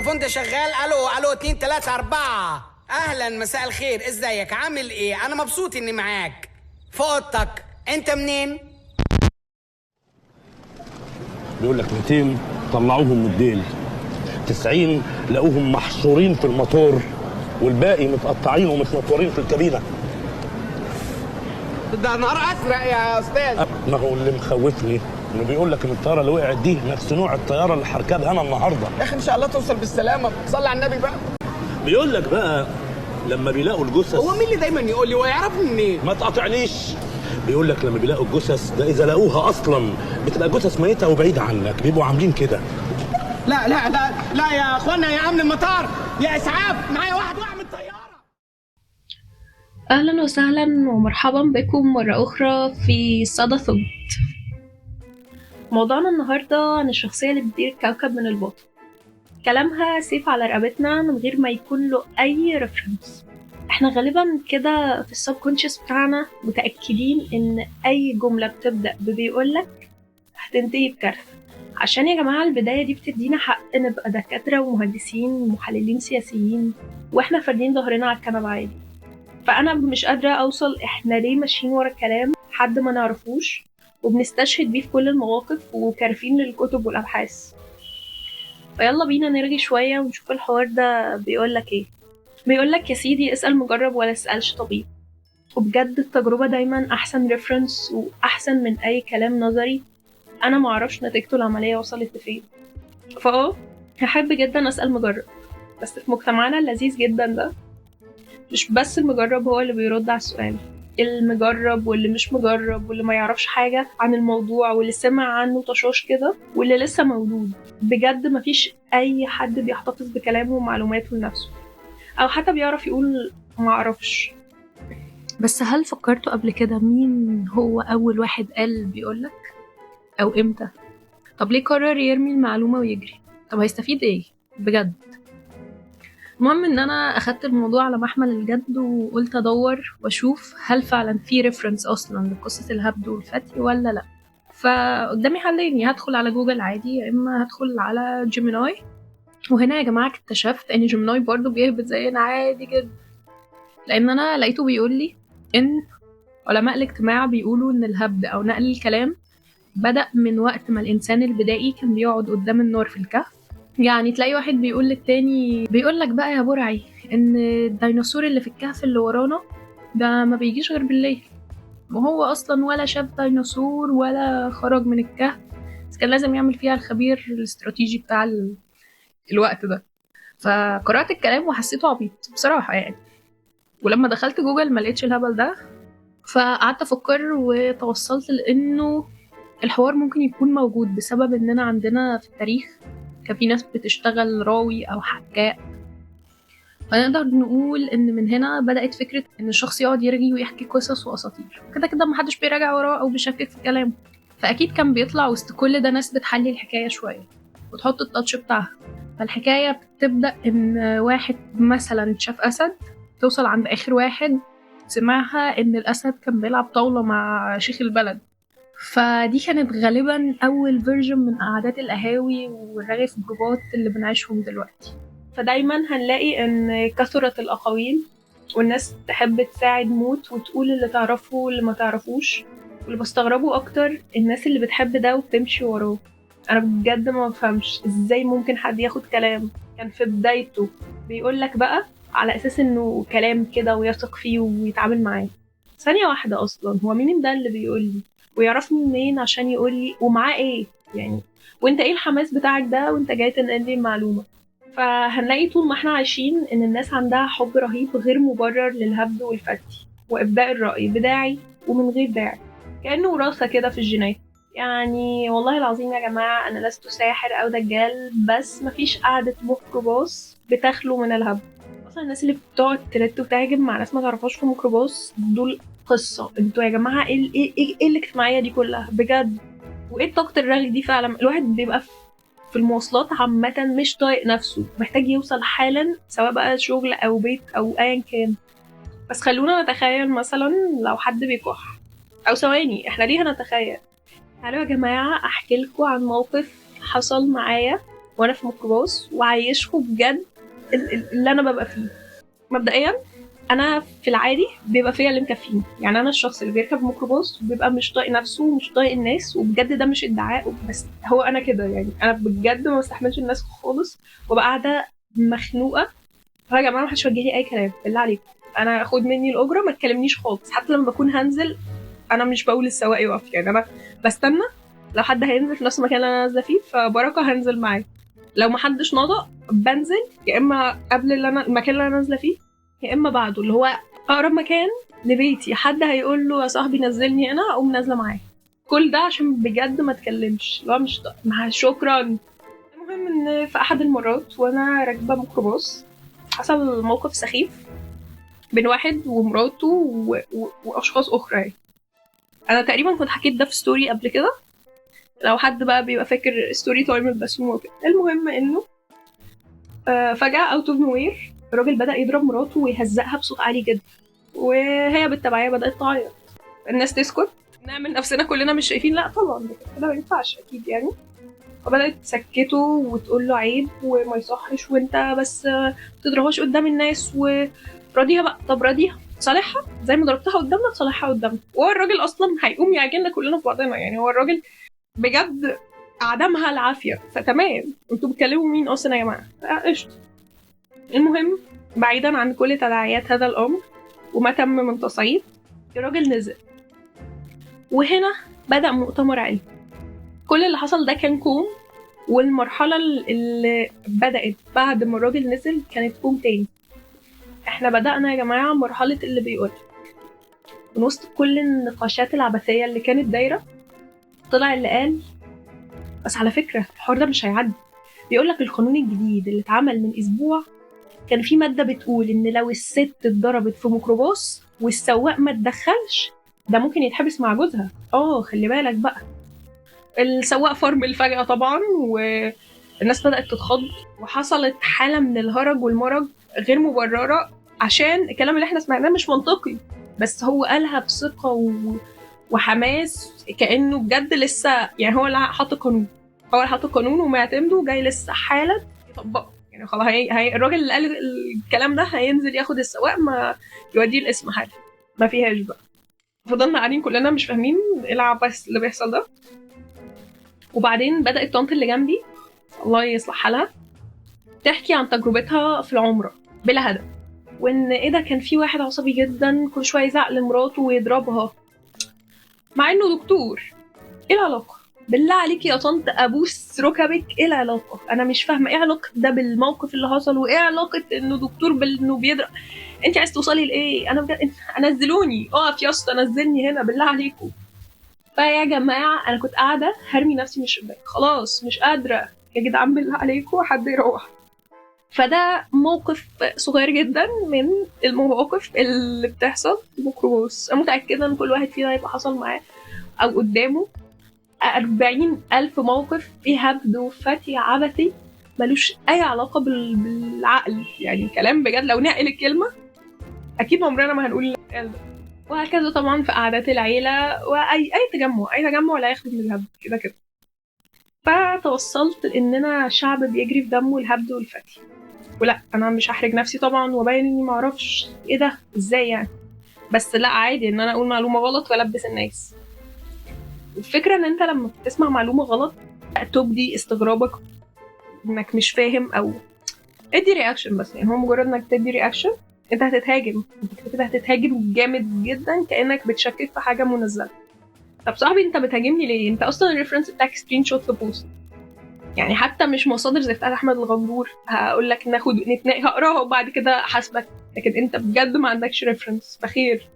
التليفون ده شغال. الو 2 3 4. اهلا، مساء الخير، ازيك، عامل ايه؟ انا مبسوط اني معاك في اوضتك. انت منين؟ بيقول لك 200 طلعوهم من الديل، 90 لقوهم محشورين في الموتور، والباقي متقطعين ومتنطورين في الكابينه. ده نهار ازرق يا استاذ. ما هو اللي مخوفني انه بيقول لك ان الطياره اللي وقعت دي نفس نوع الطياره اللي هركبها انا النهارده. يا اخي ان شاء الله توصل بالسلامه، صلي على النبي بقى. بيقول لك بقى لما بيلاقوا الجثث. هو مين اللي دايما يقول لي ويعرفني منين؟ ما تقاطعنيش. بيقول لك لما بيلاقوا الجثث ده اذا لقوها اصلا بتبقى جثث ميته وبعيده عنك، بيبقوا عاملين كده. لا لا لا لا يا اخوانا، يا امن المطار، يا اسعاف، معايا واحد وقع من الطياره. أهلا وسهلا ومرحبا بكم مرة أخرى في صدى ثبت. موضوعنا النهاردة عن الشخصية اللي بتدير كوكب من الباطن. كلامها سيف على رقبتنا من غير ما يكون له أي ريفرنس. احنا غالبا كده في السبكونشس بتاعنا متأكدين ان أي جملة بتبدأ بيقولك هتنتهي بكارثة، عشان يا جماعة البداية دي بتدينا حق نبقى دكاترة ومهندسين ومحللين سياسيين واحنا فاردين ظهرنا على الكنبة عادي. فأنا مش قادرة أوصل إحنا ليه ماشيين ورا الكلام حد ما نعرفوش وبنستشهد بيه في كل المواقف وكارفين للكتب والأبحاث. فيلا بينا نرغي شوية ونشوف الحوار ده بيقولك إيه. بيقولك يا سيدي اسأل مجرب ولا اسألش طبيب، وبجد التجربة دايما أحسن ريفرنس وأحسن من أي كلام نظري أنا معرفش نتيجته العملية وصلت لفين. هحب جدا أسأل مجرب، بس في مجتمعنا اللذيذ جدا ده مش بس المجرب هو اللي بيرد على السؤال، المجرب واللي مش مجرب واللي ما يعرفش حاجة عن الموضوع واللي سمع عنه طشاش كده واللي لسه مولود. بجد مفيش أي حد بيحتفظ بكلامه ومعلوماته لنفسه أو حتى بيعرف يقول معرفش. بس هل فكرتوا قبل كده مين هو أول واحد قال بيقولك؟ أو إمتى؟ طب ليه قرر يرمي المعلومة ويجري؟ طب هيستفيد إيه؟ بجد. المهم ان انا اخدت الموضوع على محمل الجد وقلت ادور واشوف هل فعلا في ريفرنس اصلا لقصة الهبد والفتي ولا لا. فقدامي حلين، يا هدخل على جوجل عادي يا اما هدخل على جيميناي. وهنا يا جماعة اكتشفت ان جيميناي برضو بيهبط زينا عادي جدا، لان انا لقيته بيقول لي ان علماء الاجتماع بيقولوا ان الهبد او نقل الكلام بدأ من وقت ما الانسان البدائي كان بيقعد قدام النار في الكهف. يعني تلاقي واحد بيقول للتاني بيقولك بقى يا برعي ان الديناصور اللي في الكهف اللي ورانا ده ما بيجيش غير بالليل، وهو اصلا ولا شاف ديناصور ولا خرج من الكهف، بس كان لازم يعمل فيها الخبير الاستراتيجي بتاع الوقت ده. فقرأت الكلام وحسيته عبيط بصراحة يعني، ولما دخلت جوجل ما لقيتش الهبل ده. فقعدت افكر وتوصلت لانه الحوار ممكن يكون موجود بسبب اننا عندنا في التاريخ كان في ناس بتشتغل راوي أو حكاء. فنقدر نقول إن من هنا بدأت فكرة إن الشخص يقعد يرغي ويحكي قصص وأساطير كده كده محدش بيراجع وراه أو بيشكك في كلامه، فأكيد كان بيطلع وسط كل ده ناس بتحلي الحكاية شوية وتحط التاتش بتاعها. فالحكاية بتبدأ إن واحد مثلا شاف أسد، توصل عند آخر واحد سمعها إن الأسد كان بيلعب طاولة مع شيخ البلد. فدي كانت غالبا أول فيرجن من قعدات القهاوي والرغي في الجروبات اللي بنعيشهم دلوقتي. فدايما هنلاقي إن كثرت الأقاويل والناس تحب تساعد موت وتقول اللي تعرفه واللي ما تعرفوش، واللي بستغربه أكتر الناس اللي بتحب ده وبتمشي وراه. أنا بجد ما بفهمش إزاي ممكن حد ياخد كلام كان في بدايته بيقولك بقى على أساس إنه كلام كده ويثق فيه ويتعامل معاه. ثانية واحدة، أصلا هو مين ده اللي بيقولي ويعرفني منين عشان يقولي ومعاه ايه يعني؟ وانت ايه الحماس بتاعك ده وانت جاي تنقلي المعلومة؟ فهنلاقي طول ما احنا عايشين ان الناس عندها حب رهيب غير مبرر للهبد والفتي وابداء الرأي بداعي ومن غير داعي، كأنه وراثة كده في الجينات. يعني والله العظيم يا جماعة انا لست ساحر او دجال، بس مفيش قعدة ميكروباص بتخلو من الهبد. اصلا الناس اللي بتقعد تلت وتهاجم مع ناس ما تعرفهاش في ميكروباص دول قصة. انتوا يا جماعة ايه الاجتماعية دي كلها بجد؟ وايه طاقة الرغي دي فعلا؟ الواحد بيبقى في المواصلات عامة مش طايق نفسه، محتاج يوصل حالا سواء بقى شغل او بيت او ايا كان. بس خلونا نتخيل مثلا لو حد بيكح، او ثواني احنا ليه هنتخيل؟ تعالوا يا جماعة احكي لكم عن موقف حصل معايا وانا في ميكروباص وعايشكم بجد اللي انا ببقى فيه. مبدئيا انا في العادي بيبقى فيا اللي مكفيني، يعني انا الشخص اللي بيركب ميكروباص بيبقى مش طايق نفسه ومش طايق الناس، وبجد ده مش ادعاء، بس هو انا كده يعني. انا بجد ما بستحملش الناس خالص وببقى قاعده مخنوقه. يا جماعه ما حدش يوجه لي اي كلام بالله عليكم، انا خد مني الاجره ما تكلمنيش خالص. حتى لما بكون هنزل انا مش بقول للسواق يقف، يعني انا بستنى لو حد هينزل في نفس المكان اللي انا نازله فيه فبركه هنزل معاه. لو ما حدش نطق بنزل يا اما قبل المكان اللي انا نازله فيه يا اما بعده، اللي هو اقرب مكان لبيتي. حد هيقول له يا صاحبي نزلني هنا اقوم نازله معاه. كل ده عشان بجد ما اتكلمش، لو مش مع شكرا. المهم ان في احد المرات وانا راكبه ميكروباص حصل موقف سخيف بين واحد ومراته واشخاص اخرى يعني. انا تقريبا كنت حكيت ده في ستوري قبل كده، لو حد بقى بيبقى فاكر ستوري تايم البسوم وكده. المهم انه فجأة اوت اوف نوير الراجل بدأ يضرب مراته ويهزقها بصوت عالي جدا، وهي بالتبعية بدأت تعيط. الناس تسكت، نعمل نفسنا كلنا مش شايفين، لا طبعا ده كده ما ينفعش اكيد يعني. فبدأت تسكته وتقول له عيب وما يصحش وانت بس تضربهاش قدام الناس وراضيها بقى. طب راضيها صالحها زي ما ضربتها قدامنا تصالحها قدامنا. وهو الراجل اصلا هيقوم يعجننا كلنا في بعضنا، يعني هو الراجل بجد عدمها العافيه، فتمام انتوا بتكلموا مين اصلا يا جماعه؟ قشطه. المهم بعيدا عن كل تداعيات هذا الامر وما تم من تصعيد، الراجل نزل وهنا بدأ مؤتمر علمي. كل اللي حصل ده كان كوم، والمرحلة اللي بدأت بعد ما الراجل نزل كانت كوم تاني. احنا بدأنا يا جماعة مرحلة اللي بيقول من وسط كل النقاشات العبثية اللي كانت دايرة طلع اللي قال بس على فكرة الحوار ده مش هيعدي. بيقولك القانون الجديد اللي اتعمل من أسبوع كان في مادة بتقول إن لو الست اتضربت في ميكروباص والسواق ما اتدخلش ده ممكن يتحبس مع جوزها. خلي بالك بقى. السواق فرمل فجأة طبعا والناس بدأت تتخض وحصلت حالة من الهرج والمرج غير مبررة، عشان الكلام اللي احنا سمعناه مش منطقي، بس هو قالها بثقة وحماس كأنه بجد لسه يعني هو اللي حط القانون، هو اللي حط القانون ومعتمده وجاي لسه حالة يطبقه. يعني خلاص الراجل اللي قال الكلام ده هينزل ياخد السواق ما يوديه الاسم حاجة ما فيهاش بقى. فضلنا قاعدين كلنا مش فاهمين ايه العبث اللي بيحصل ده. وبعدين بدأت طنط اللي جنبي الله يصلح حالها تحكي عن تجربتها في العمرة بلا هدف، وان ايه ده كان في واحد عصبي جدا كل شويه يزعق لمراته ويضربها مع انه دكتور. ايه العلاقه؟ بالله عليكي يا طنط ابوس ركبك، ايه العلاقه؟ انا مش فاهمه ايه علاقه ده بالموقف اللي حصل، وايه علاقه انه دكتور بانه بيضرب. انت عايز توصلي لايه؟ انا بجد نزلوني اقف يا اسطى نزلني هنا بالله عليكم. فيا جماعه انا كنت قاعده هرمي نفسي من الشباك خلاص مش قادره يا جدعان بالله عليكم حد يروح. فده موقف صغير جدا من المواقف اللي بتحصل في الميكروباص. أنا متأكدة إن كل واحد فينا هيبقى حصل معاه أو قدامه 40,000 موقف فيه هبد وفتي عبثي ملوش أي علاقة بالعقل، يعني كلام بجد لو نقل الكلمة أكيد عمرنا ما هنقول الكلام ده. وهكذا طبعا في قعدات العيلة وأي تجمع لا يخلو من الهبد كده كده. فتوصلت إننا شعب بيجري في دمه الهبد والفتي. ولا انا مش هحرج نفسي طبعا وباين اني معرفش ايه ده ازاي يعني، بس لا عادي ان انا اقول معلومه غلط والبس الناس. الفكره ان انت لما بتسمع معلومه غلط تبدي استغرابك انك مش فاهم او ادي رياكشن، بس يعني هو مجرد انك تدي رياكشن انت هتتهاجم، انت كده هتتهاجم جامد جدا كانك بتشكك في حاجه منزله. طب صاحبي انت بتهاجمني ليه؟ انت اصلا الريفرنس بتاعك سكرين شوت في بوست، يعني حتى مش مصادر زي بتاعت احمد الغندور هقول لك ناخد هقراها وبعد كده حاسبك، لكن انت بجد ما عندكش ريفرنس فخير.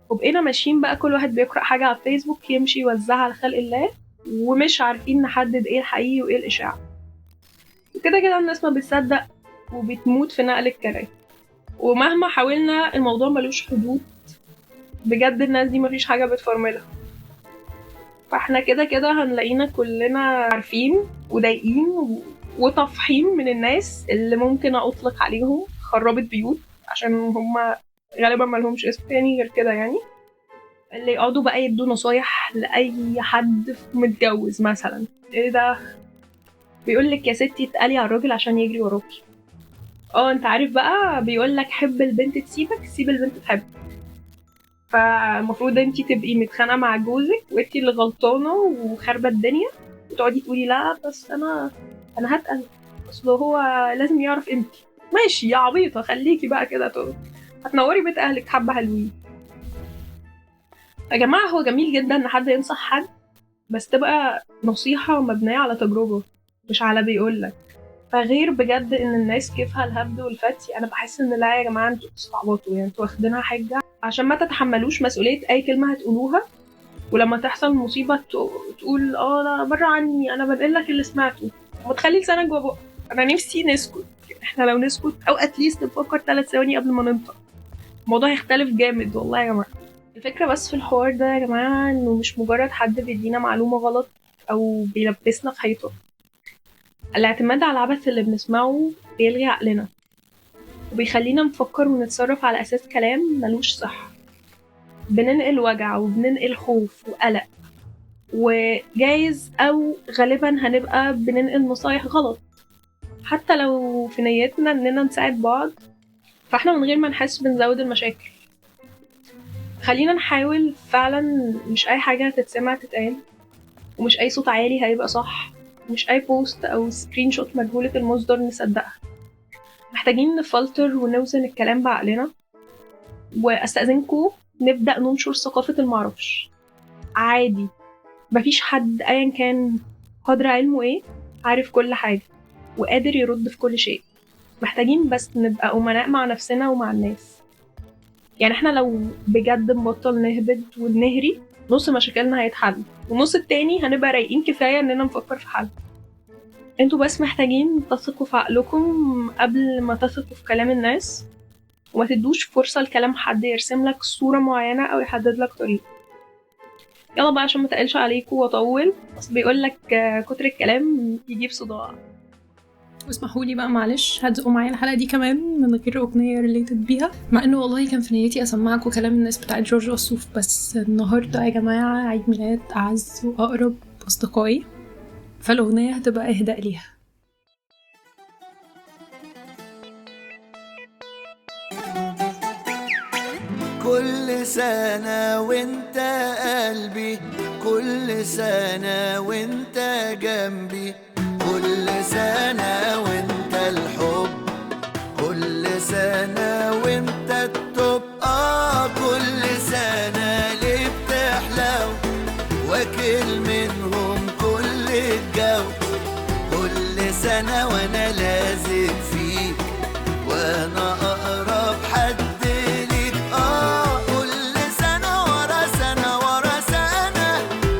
وبقينا ماشيين بقى كل واحد بيقرا حاجه على الفيسبوك يمشي يوزعها على خلق الله ومش عارفين نحدد ايه الحقيقي وايه الاشاعه. وكده كده الناس ما بتصدق وبتموت في نقل الكلام، ومهما حاولنا الموضوع ملوش حدود. بجد الناس دي مفيش حاجه بتفرملها، فاحنا كده كده هنلاقينا كلنا عارفين وضايقين وطفحين من الناس اللي ممكن اطلق عليهم خربت بيوت، عشان هم غالبا ما لهمش اسم تاني غير كده يعني. اللي يقعدوا بقى يدوا نصايح لاي حد متجوز مثلا، ايه ده بيقول لك يا ستي اتقلي على الراجل عشان يجري وراكي. انت عارف بقى، بيقول لك حب البنت تسيبك، سيب البنت تحبك. فالمفروض انتي تبقي متخانقه مع جوزك وانتي اللي غلطانه وخاربه الدنيا، وتقعدي تقولي لا بس انا هتقل، اصل هو لازم يعرف قيمتي. ماشي يا عبيطه، خليكي بقى كده هتنوري بيت اهلك حبه حلوين. يا جماعه هو جميل جدا ان حد ينصح حد، بس تبقى نصيحه مبنيه على تجربه مش على بيقولك. فغير بجد ان الناس كيفها الهبد والفتي، انا بحس ان لا يا جماعه انتوا بتستعبطوا، يعني انتوا واخدينها حجه عشان ما تتحملوش مسؤوليه اي كلمه هتقولوها، ولما تحصل مصيبه تقول لا بره عني، انا بنقلك اللي سمعته، وما تخلي لسانك جوا بقك. انا نفسي نسكت، احنا لو نسكت او اتليست نفكر 3 ثواني قبل ما ننطق، الموضوع هيختلف جامد والله يا جماعه. الفكره بس في الحوار ده يا جماعه انه مش مجرد حد بيدينا معلومه غلط او بيلبسنا في حيطه. الاعتماد على العبث اللي بنسمعه بيلغي عقلنا وبيخلينا نفكر ونتصرف على أساس كلام ملوش صح. بننقل وجع وبننقل خوف وقلق، وجايز أو غالبا هنبقى بننقل نصايح غلط حتى لو في نيتنا إننا نساعد بعض، فإحنا من غير ما نحس بنزود المشاكل. خلينا نحاول فعلا، مش أي حاجة هتتسمع تتقال، ومش أي صوت عالي هيبقى صح، مش أي بوست أو سكرين شوت مجهولة المصدر نصدقها. محتاجين نفلتر ونوزن الكلام بعقلنا. واستأذنكم نبدأ ننشر ثقافة المعرفش. عادي، مفيش حد ايا كان قدر علمه ايه عارف كل حاجة وقادر يرد في كل شيء. محتاجين بس نبقى أمناء مع نفسنا ومع الناس. يعني احنا لو بجد نبطل نهبد ونهري، نص مشاكلنا هيتحل، والنص التاني هنبقى رايقين كفاية اننا نفكر في حل. انتوا بس محتاجين تثقوا في عقلكم قبل ما تثقوا في كلام الناس، وما تدوش فرصة لكلام حد يرسم لك صورة معينة أو يحدد لك طريق. يلا بقى عشان ما تقلش عليكم وأطول، بس بيقول لك كتر الكلام يجيب صداع. واسمحوا لي بقى معلش هتزقوا معايا الحلقة دي كمان من غير أغنية ريليتد بيها، مع إنه والله كان في نيتي أسمعكم كلام الناس بتاعت جورج وسوف، بس النهاردة يا جماعة عيد ميلاد أعز وأقرب أصدقائي، فالأغنية هتبقى إهداء ليها. كل سنة وانت قلبي، كل سنة وانت جنبي، كل سنة وانت الحب، كل سنة وانت التوب. كل سنة ليه بتحلو واكل منهم كل الجو، كل سنة وانا لازق فيك وانا اقرب حد ليك. كل سنة ورا سنة ورا سنة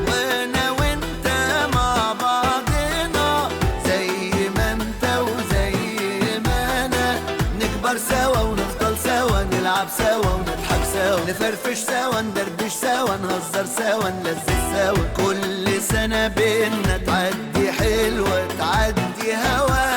وانا وانت مع بعضنا، زي ما انت وزي ما انا، نكبر سوا ونفضل سوا، نلعب سوا ونضحك سوا، نفرفش سوا ندردش سوا، نهزر سوا نلذذ سوا. كل سنة بينا تعدي حلوة تعدي هوا،